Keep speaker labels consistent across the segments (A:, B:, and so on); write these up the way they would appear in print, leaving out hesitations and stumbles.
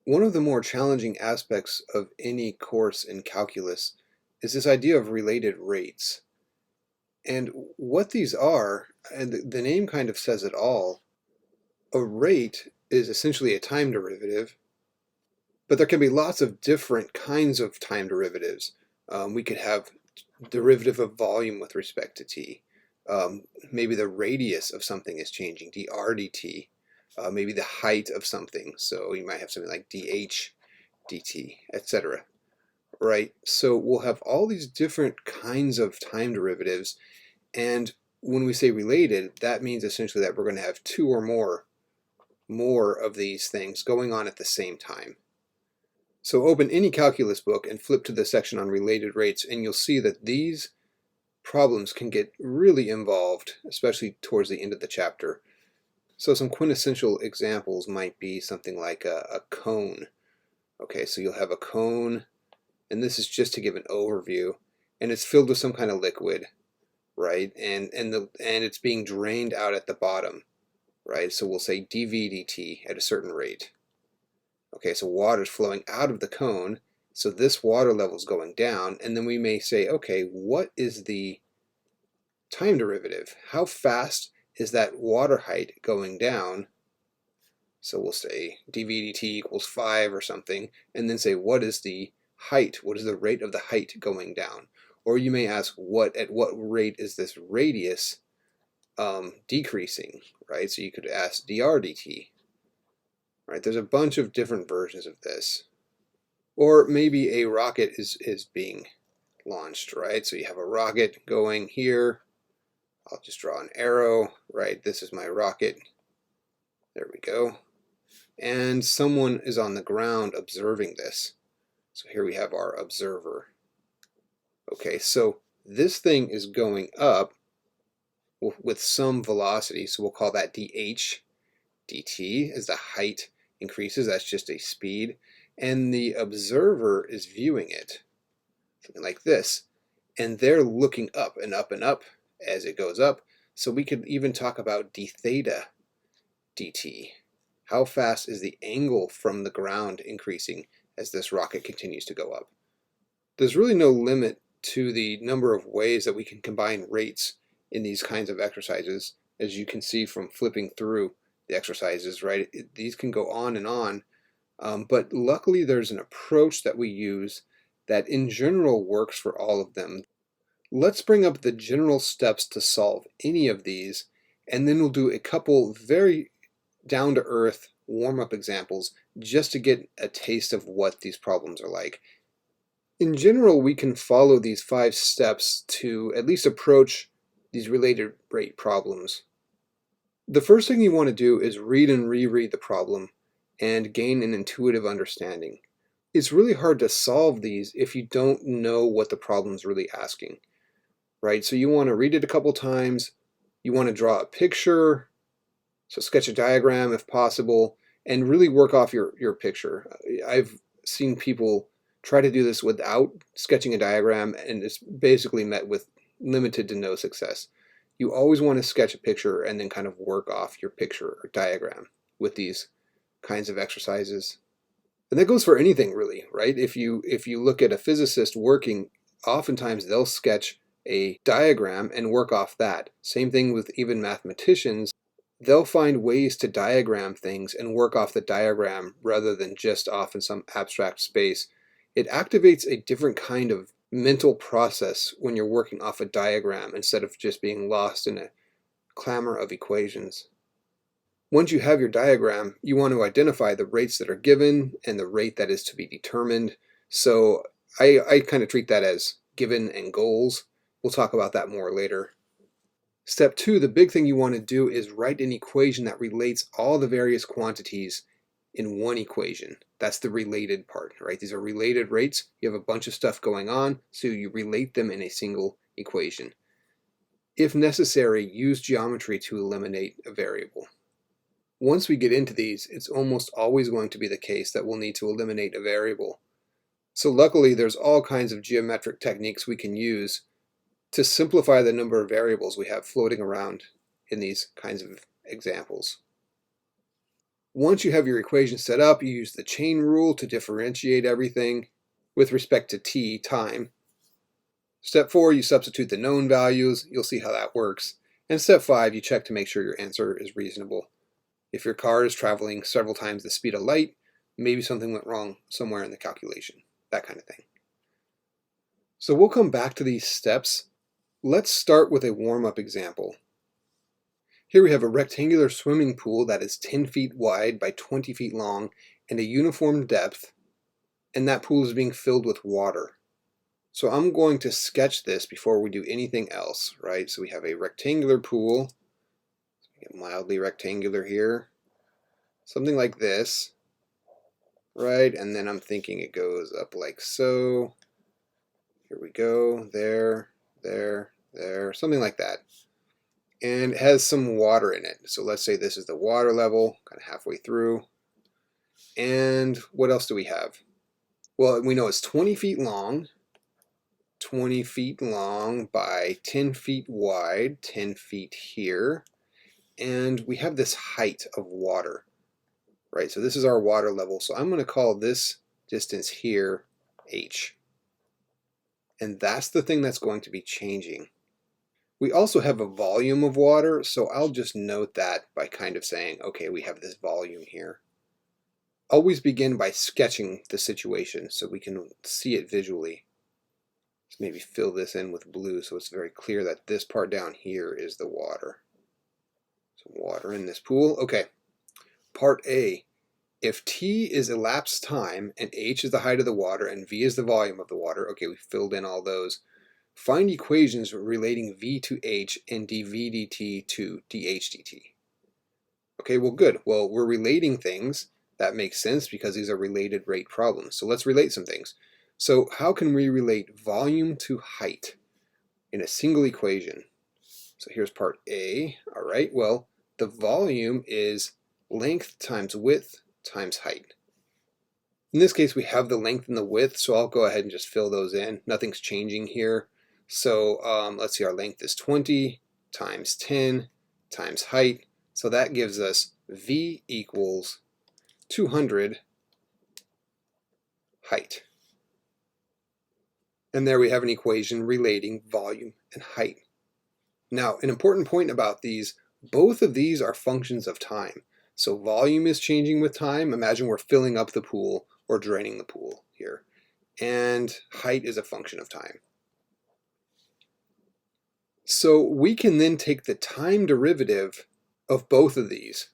A: One of the more challenging aspects of any course in calculus is this idea of related rates. And what these are, and the name kind of says it all, a rate is essentially a time derivative, but there can be lots of different kinds of time derivatives. We could have derivative of volume with respect to t. Maybe the radius of something is changing, dr dt. Maybe the height of something, so you might have something like dh dt, etc. Right? So we'll have all these different kinds of time derivatives, and when we say related, that means essentially that we're going to have two or more of these things going on at the same time. So open any calculus book and flip to the section on related rates, and you'll see that these problems can get really involved, especially towards the end of the chapter. So some quintessential examples might be something like a cone. Okay, so you'll have a cone, and this is just to give an overview, and it's filled with some kind of liquid, right? And it's being drained out at the bottom, right? So we'll say dv dt at a certain rate. Okay, so water is flowing out of the cone, so this water level is going down, and then we may say, okay, what is the time derivative? How fast is that water height going down? So we'll say dv dt equals 5 or something, and then say, what is the height? What is the rate of the height going down? Or you may ask, at what rate is this radius decreasing, right? So you could ask dr dt. Right, there's a bunch of different versions of this. Or maybe a rocket is being launched, right? So you have a rocket going here. I'll just draw an arrow, right? This is my rocket. There we go. And someone is on the ground observing this. So here we have our observer. Okay, so this thing is going up with some velocity, so we'll call that dh dt as the height increases. That's just a speed, and the observer is viewing it, something like this, and they're looking up and up and up as it goes up. So we could even talk about d theta dt. How fast is the angle from the ground increasing as this rocket continues to go up? There's really no limit to the number of ways that we can combine rates in these kinds of exercises, as you can see from flipping through the exercises, right? These can go on and on, but luckily there's an approach that we use that in general works for all of them. Let's bring up the general steps to solve any of these, and then we'll do a couple very down-to-earth warm-up examples just to get a taste of what these problems are like. In general, we can follow these 5 steps to at least approach these related rate problems. The first thing you want to do is read and reread the problem and gain an intuitive understanding. It's really hard to solve these if you don't know what the problem's really asking, right? So you want to read it a couple times, you want to draw a picture, so sketch a diagram if possible, and really work off your picture. I've seen people try to do this without sketching a diagram, and it's basically met with limited to no success. You always want to sketch a picture and then kind of work off your picture or diagram with these kinds of exercises. And that goes for anything really, right? If you look at a physicist working, oftentimes they'll sketch a diagram and work off that. Same thing with even mathematicians. They'll find ways to diagram things and work off the diagram rather than just off in some abstract space. It activates a different kind of mental process when you're working off a diagram instead of just being lost in a clamor of equations. Once you have your diagram, you want to identify the rates that are given and the rate that is to be determined. So I kind of treat that as given and goals. We'll talk about that more later. Step 2, the big thing you want to do is write an equation that relates all the various quantities in one equation. That's the related part, right? These are related rates. You have a bunch of stuff going on, so you relate them in a single equation. If necessary, use geometry to eliminate a variable. Once we get into these, it's almost always going to be the case that we'll need to eliminate a variable. So luckily, there's all kinds of geometric techniques we can use to simplify the number of variables we have floating around in these kinds of examples. Once you have your equation set up, you use the chain rule to differentiate everything with respect to t, time. Step 4, you substitute the known values. You'll see how that works. And step 5, you check to make sure your answer is reasonable. If your car is traveling several times the speed of light, maybe something went wrong somewhere in the calculation, that kind of thing. So we'll come back to these steps. Let's start with a warm-up example. Here we have a rectangular swimming pool that is 10 feet wide by 20 feet long and a uniform depth, and that pool is being filled with water. So I'm going to sketch this before we do anything else, right? So we have a rectangular pool, get mildly rectangular here, something like this, right? And then I'm thinking it goes up like so. Here we go, there, something like that. And it has some water in it. So let's say this is the water level, kind of halfway through. And what else do we have? Well, we know it's 20 feet long, 20 feet long by 10 feet wide, 10 feet here. And we have this height of water, right? So this is our water level. So I'm going to call this distance here h. And that's the thing that's going to be changing. We also have a volume of water, so I'll just note that by kind of saying, okay, we have this volume here. Always begin by sketching the situation so we can see it visually. Let's maybe fill this in with blue so it's very clear that this part down here is the water. So water in this pool. Okay, part A. If t is elapsed time and h is the height of the water and v is the volume of the water, okay, we filled in all those. Find equations relating v to h and dv dt to dh dt. Okay, well good. Well, we're relating things. That makes sense because these are related rate problems. So let's relate some things. So how can we relate volume to height in a single equation? So here's part A. All right, well, the volume is length times width times height. In this case, we have the length and the width, so I'll go ahead and just fill those in. Nothing's changing here. So let's see, our length is 20 times 10 times height. So that gives us V equals 200 height. And there we have an equation relating volume and height. Now, an important point about these, both of these are functions of time. So volume is changing with time. Imagine we're filling up the pool or draining the pool here. And height is a function of time. So we can then take the time derivative of both of these.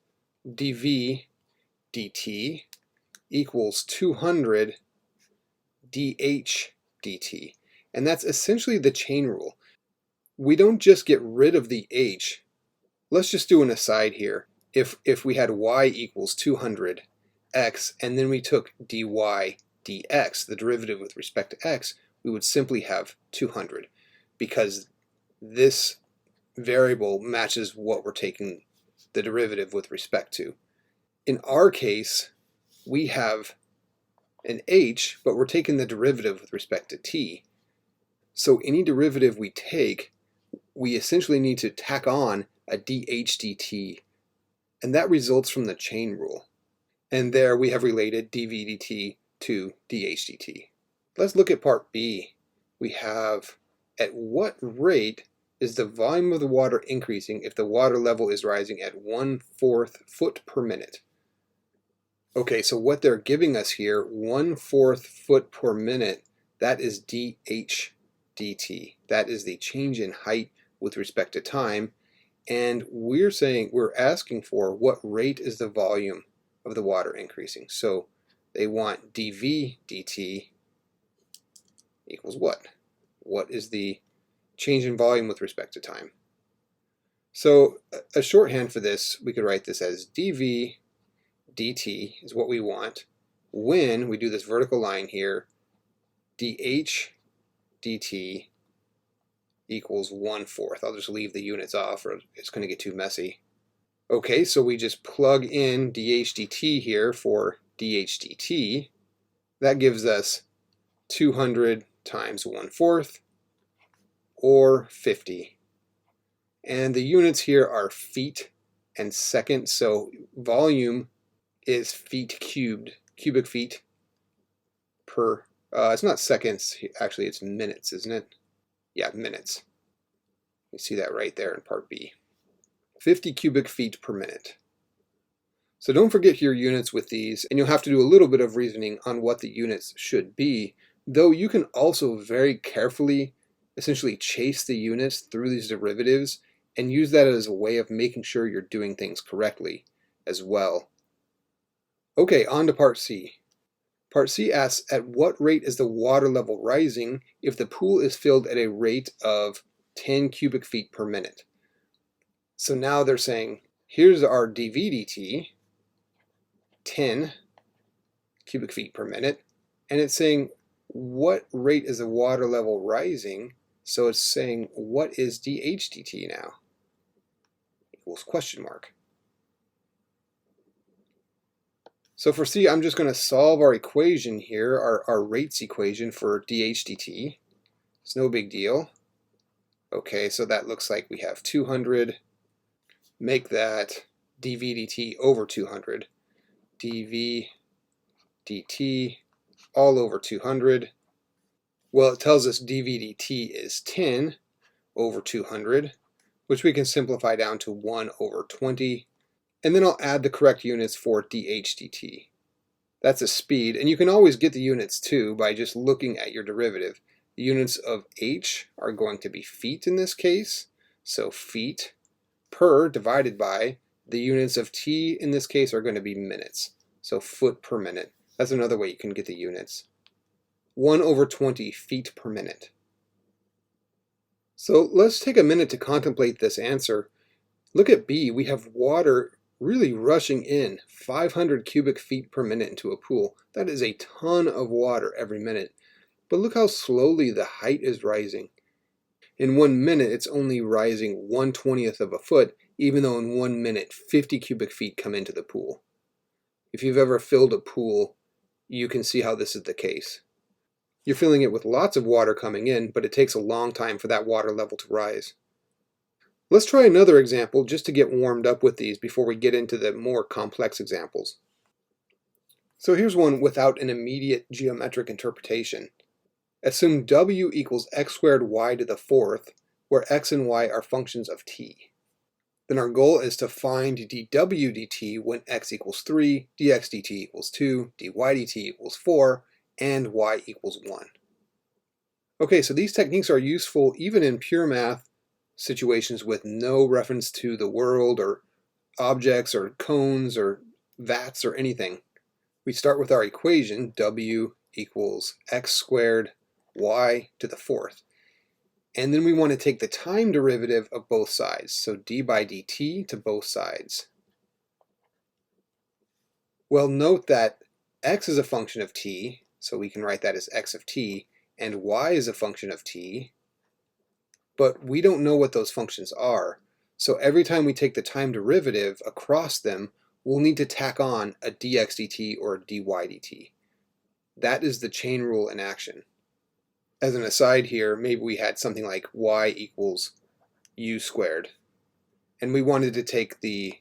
A: dv dt equals 200 dh dt. And that's essentially the chain rule. We don't just get rid of the h. Let's just do an aside here. If we had y equals 200 x and then we took dy dx, the derivative with respect to x, we would simply have 200 because this variable matches what we're taking the derivative with respect to. In our case, we have an h, but we're taking the derivative with respect to t. So any derivative we take, we essentially need to tack on a dh dt, and that results from the chain rule. And there we have related dv dt to dh dt. Let's look at part B. We have, at what rate is the volume of the water increasing if the water level is rising at 1/4 foot per minute? Okay, so what they're giving us here, 1/4 foot per minute, that is dh dt. That is the change in height with respect to time. And we're asking for what rate is the volume of the water increasing. So they want dv dt equals what? What is the change in volume with respect to time? So a shorthand for this, we could write this as dv dt is what we want when we do this vertical line here, dh dt equals 1/4. I'll just leave the units off or it's going to get too messy. Okay, so we just plug in dh dt here for dh dt. That gives us 200 times 1/4 or 50. And the units here are feet and seconds, so volume is feet cubed, cubic feet per, it's not seconds, actually it's minutes, isn't it? Yeah, minutes. You see that right there in part B. 50 cubic feet per minute. So don't forget your units with these, and you'll have to do a little bit of reasoning on what the units should be, though you can also very carefully essentially chase the units through these derivatives and use that as a way of making sure you're doing things correctly as well. Okay, on to part C. Part C asks, at what rate is the water level rising if the pool is filled at a rate of 10 cubic feet per minute? So now they're saying, here's our dV dt, 10 cubic feet per minute, and it's saying what rate is the water level rising? So it's saying what is dH dt now? Equals question mark. So for C, I'm just going to solve our equation here, our rates equation for dH dt. It's no big deal. Okay, so that looks like we have 200. Make that dV dt over 200. dV dt all over 200. Well, it tells us dV dt is 10 over 200, which we can simplify down to 1 over 20. And then I'll add the correct units for dH dt. That's a speed, and you can always get the units too by just looking at your derivative. The units of h are going to be feet in this case, so feet per divided by the units of t in this case are going to be minutes, so foot per minute. That's another way you can get the units. 1 over 20 feet per minute. So let's take a minute to contemplate this answer. Look at B, we have water really rushing in 500 cubic feet per minute into a pool. That is a ton of water every minute. But look how slowly the height is rising. In 1 minute, it's only rising 1/20th of a foot, even though in 1 minute, 50 cubic feet come into the pool. If you've ever filled a pool, you can see how this is the case. You're filling it with lots of water coming in, but it takes a long time for that water level to rise. Let's try another example just to get warmed up with these before we get into the more complex examples. So here's one without an immediate geometric interpretation. Assume w equals x squared y to the fourth, where x and y are functions of t. Then our goal is to find dw dt when x equals 3, dx dt equals 2, dy dt equals 4, and y equals 1. Okay, so these techniques are useful even in pure math situations with no reference to the world or objects or cones or vats or anything. We start with our equation, w equals x squared y to the fourth. And then we want to take the time derivative of both sides, so d by dt to both sides. Well, note that x is a function of t, so we can write that as x of t, and y is a function of t, but we don't know what those functions are. So every time we take the time derivative across them, we'll need to tack on a dx dt or a dy dt. That is the chain rule in action. As an aside here, maybe we had something like y equals u squared, and we wanted to take the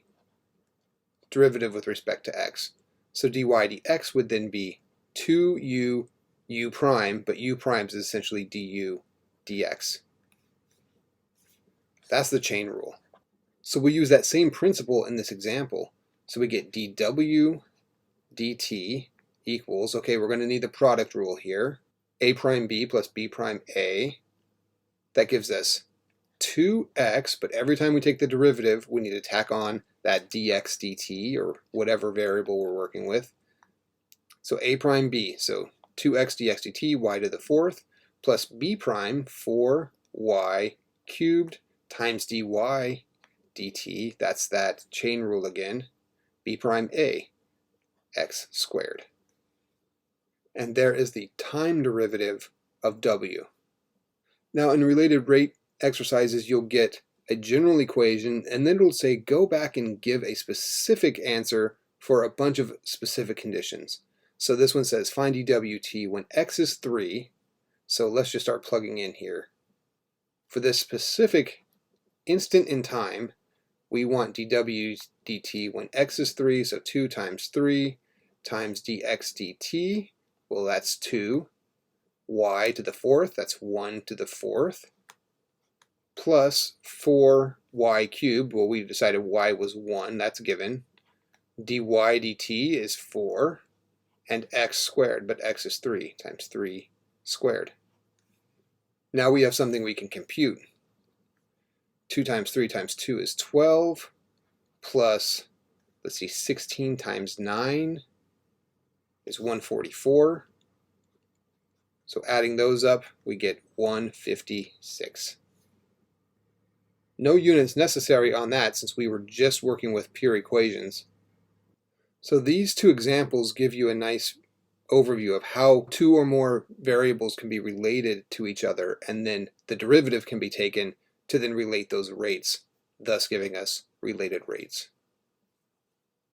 A: derivative with respect to x. So dy dx would then be 2u u prime, but u prime is essentially du dx. That's the chain rule. So we use that same principle in this example. So we get dw dt equals, okay, we're going to need the product rule here, a prime b plus b prime a. That gives us 2x, but every time we take the derivative, we need to tack on that dx dt, or whatever variable we're working with. So a prime b, so 2x dx dt, y to the fourth, plus b prime 4y cubed times dy dt, that's that chain rule again, b prime a, x squared. And there is the time derivative of w. Now in related rate exercises, you'll get a general equation, and then it'll say go back and give a specific answer for a bunch of specific conditions. So this one says find dwt when x is 3. So let's just start plugging in here. For this specific instant in time, We want dw dt when x is 3, so 2 times 3 times dx dt, well that's 2. Y to the fourth, that's 1 to the fourth, plus 4y cubed, well we decided y was 1, that's given. Dy dt is 4, and x squared, but x is 3 times 3 squared. Now we have something we can compute. 2 times 3 times 2 is 12, plus, let's see, 16 times 9 is 144. So adding those up, we get 156. No units necessary on that since we were just working with pure equations. So these two examples give you a nice overview of how two or more variables can be related to each other, and then the derivative can be taken to then relate those rates, thus giving us related rates.